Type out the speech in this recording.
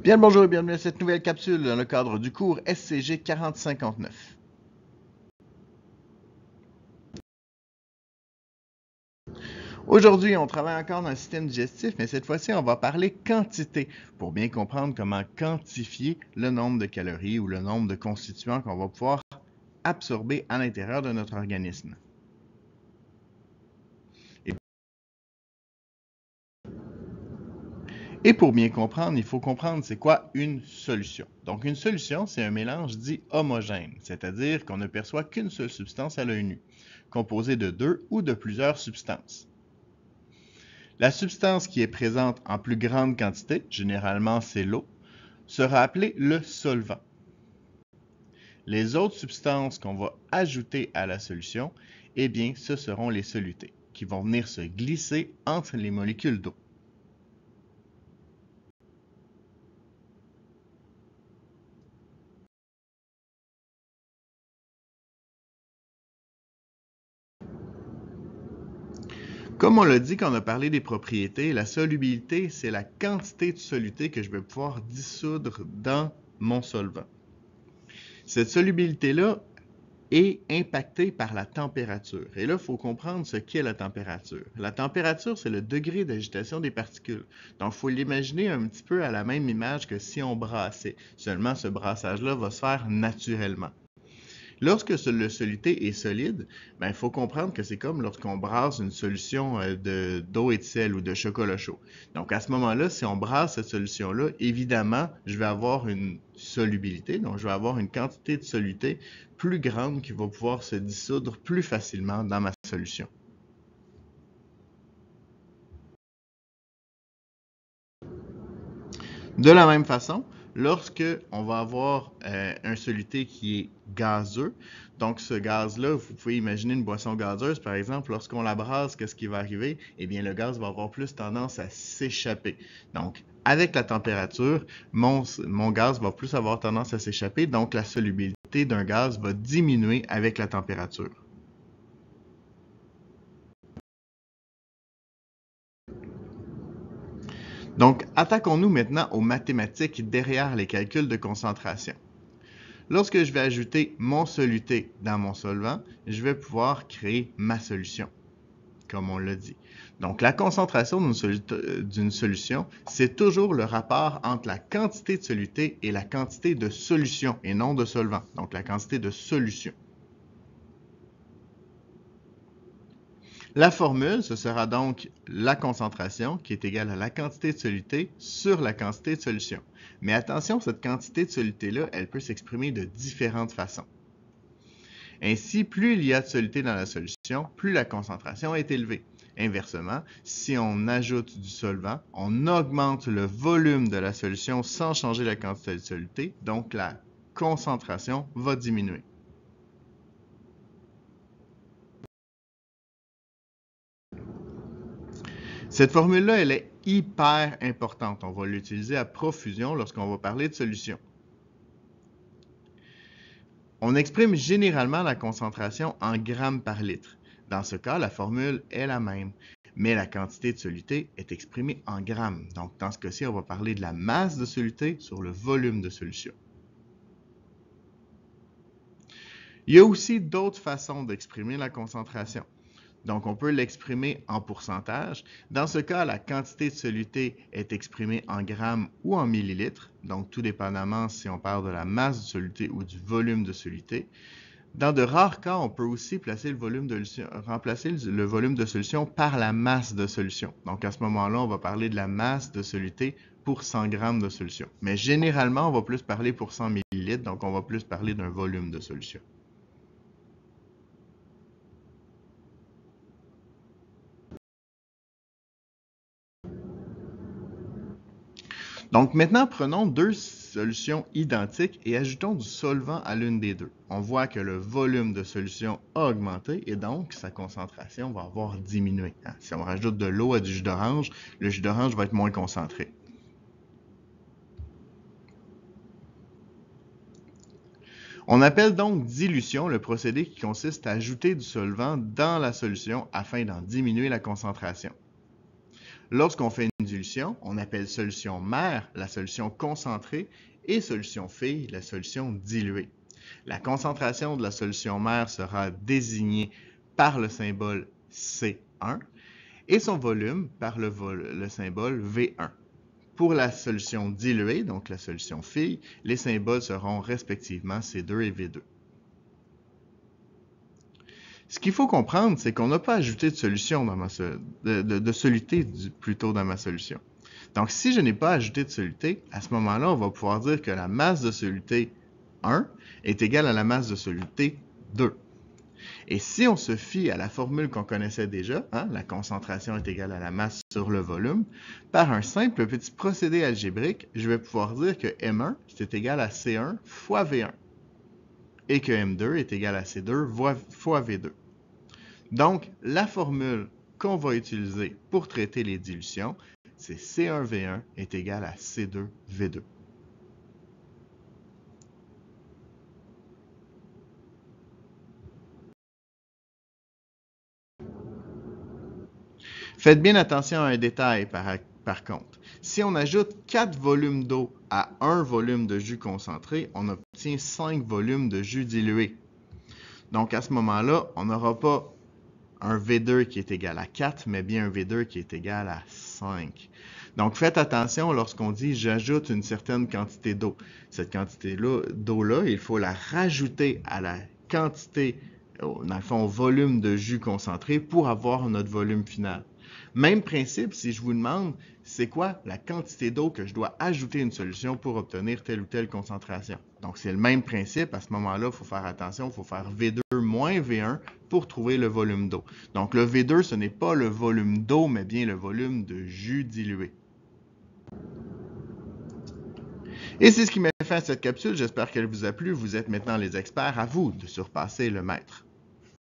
Bien le bonjour et bienvenue à cette nouvelle capsule dans le cadre du cours SCG 4059. Aujourd'hui, on travaille encore dans le système digestif, mais cette fois-ci, on va parler quantité pour bien comprendre comment quantifier le nombre de calories ou le nombre de constituants qu'on va pouvoir absorber à l'intérieur de notre organisme. Et pour bien comprendre, il faut comprendre c'est quoi une solution. Donc une solution, c'est un mélange dit homogène, c'est-à-dire qu'on ne perçoit qu'une seule substance à l'œil nu, composée de deux ou de plusieurs substances. La substance qui est présente en plus grande quantité, généralement c'est l'eau, sera appelée le solvant. Les autres substances qu'on va ajouter à la solution, eh bien, ce seront les solutés, qui vont venir se glisser entre les molécules d'eau. Comme on l'a dit quand on a parlé des propriétés, la solubilité, c'est la quantité de soluté que je vais pouvoir dissoudre dans mon solvant. Cette solubilité-là est impactée par la température. Et là, il faut comprendre ce qu'est la température. La température, c'est le degré d'agitation des particules. Donc, il faut l'imaginer un petit peu à la même image que si on brassait. Seulement, ce brassage-là va se faire naturellement. Lorsque le soluté est solide, il faut comprendre que c'est comme lorsqu'on brasse une solution d'eau et de sel ou de chocolat chaud. Donc à ce moment-là, si on brasse cette solution-là, évidemment, je vais avoir une solubilité, donc je vais avoir une quantité de soluté plus grande qui va pouvoir se dissoudre plus facilement dans ma solution. De la même façon, lorsque on va avoir un soluté qui est gazeux, donc ce gaz-là, vous pouvez imaginer une boisson gazeuse, par exemple, lorsqu'on la brasse, qu'est-ce qui va arriver? Eh bien, le gaz va avoir plus tendance à s'échapper. Donc, avec la température, mon gaz va plus avoir tendance à s'échapper, donc la solubilité d'un gaz va diminuer avec la température. Donc, attaquons-nous maintenant aux mathématiques derrière les calculs de concentration. Lorsque je vais ajouter mon soluté dans mon solvant, je vais pouvoir créer ma solution, comme on l'a dit. Donc, la concentration d'une solution, c'est toujours le rapport entre la quantité de soluté et la quantité de solution, et non de solvant. Donc, la quantité de solution. La formule, ce sera donc la concentration qui est égale à la quantité de soluté sur la quantité de solution. Mais attention, cette quantité de soluté-là, elle peut s'exprimer de différentes façons. Ainsi, plus il y a de soluté dans la solution, plus la concentration est élevée. Inversement, si on ajoute du solvant, on augmente le volume de la solution sans changer la quantité de soluté, donc la concentration va diminuer. Cette formule-là, elle est hyper importante. On va l'utiliser à profusion lorsqu'on va parler de solution. On exprime généralement la concentration en grammes par litre. Dans ce cas, la formule est la même, mais la quantité de soluté est exprimée en grammes. Donc, dans ce cas-ci, on va parler de la masse de soluté sur le volume de solution. Il y a aussi d'autres façons d'exprimer la concentration. Donc, on peut l'exprimer en pourcentage. Dans ce cas, la quantité de soluté est exprimée en grammes ou en millilitres, donc tout dépendamment si on parle de la masse de soluté ou du volume de soluté. Dans de rares cas, on peut aussi remplacer le volume de solution par la masse de solution. Donc, à ce moment-là, on va parler de la masse de soluté pour 100 grammes de solution. Mais généralement, on va plus parler pour 100 millilitres, donc on va plus parler d'un volume de solution. Donc maintenant, prenons deux solutions identiques et ajoutons du solvant à l'une des deux. On voit que le volume de solution a augmenté et donc sa concentration va avoir diminué. Si on rajoute de l'eau à du jus d'orange, le jus d'orange va être moins concentré. On appelle donc dilution le procédé qui consiste à ajouter du solvant dans la solution afin d'en diminuer la concentration. Lorsqu'on fait une dilution, on appelle solution mère la solution concentrée et solution fille la solution diluée. La concentration de la solution mère sera désignée par le symbole C1 et son volume par le symbole V1. Pour la solution diluée, donc la solution fille, les symboles seront respectivement C2 et V2. Ce qu'il faut comprendre, c'est qu'on n'a pas ajouté de solution dans de soluté plutôt dans ma solution. Donc, si je n'ai pas ajouté de soluté, à ce moment-là, on va pouvoir dire que la masse de soluté 1 est égale à la masse de soluté 2. Et si on se fie à la formule qu'on connaissait déjà, la concentration est égale à la masse sur le volume, par un simple petit procédé algébrique, je vais pouvoir dire que M1 c'est égal à C1 fois V1 et que M2 est égal à C2 fois V2. Donc, la formule qu'on va utiliser pour traiter les dilutions, c'est C1V1 est égal à C2V2. Faites bien attention à un détail par contre. Si on ajoute 4 volumes d'eau à 1 volume de jus concentré, on obtient 5 volumes de jus dilué. Donc à ce moment-là, on n'aura pas un V2 qui est égal à 4, mais bien un V2 qui est égal à 5. Donc faites attention lorsqu'on dit j'ajoute une certaine quantité d'eau. Cette quantité d'eau-là, il faut la rajouter à la quantité, dans le fond, au volume de jus concentré pour avoir notre volume final. Même principe, si je vous demande, c'est quoi la quantité d'eau que je dois ajouter à une solution pour obtenir telle ou telle concentration. Donc, c'est le même principe. À ce moment-là, il faut faire attention, il faut faire V2 moins V1 pour trouver le volume d'eau. Donc, le V2, ce n'est pas le volume d'eau, mais bien le volume de jus dilué. Et c'est ce qui met fin à cette capsule. J'espère qu'elle vous a plu. Vous êtes maintenant les experts. À vous de surpasser le maître.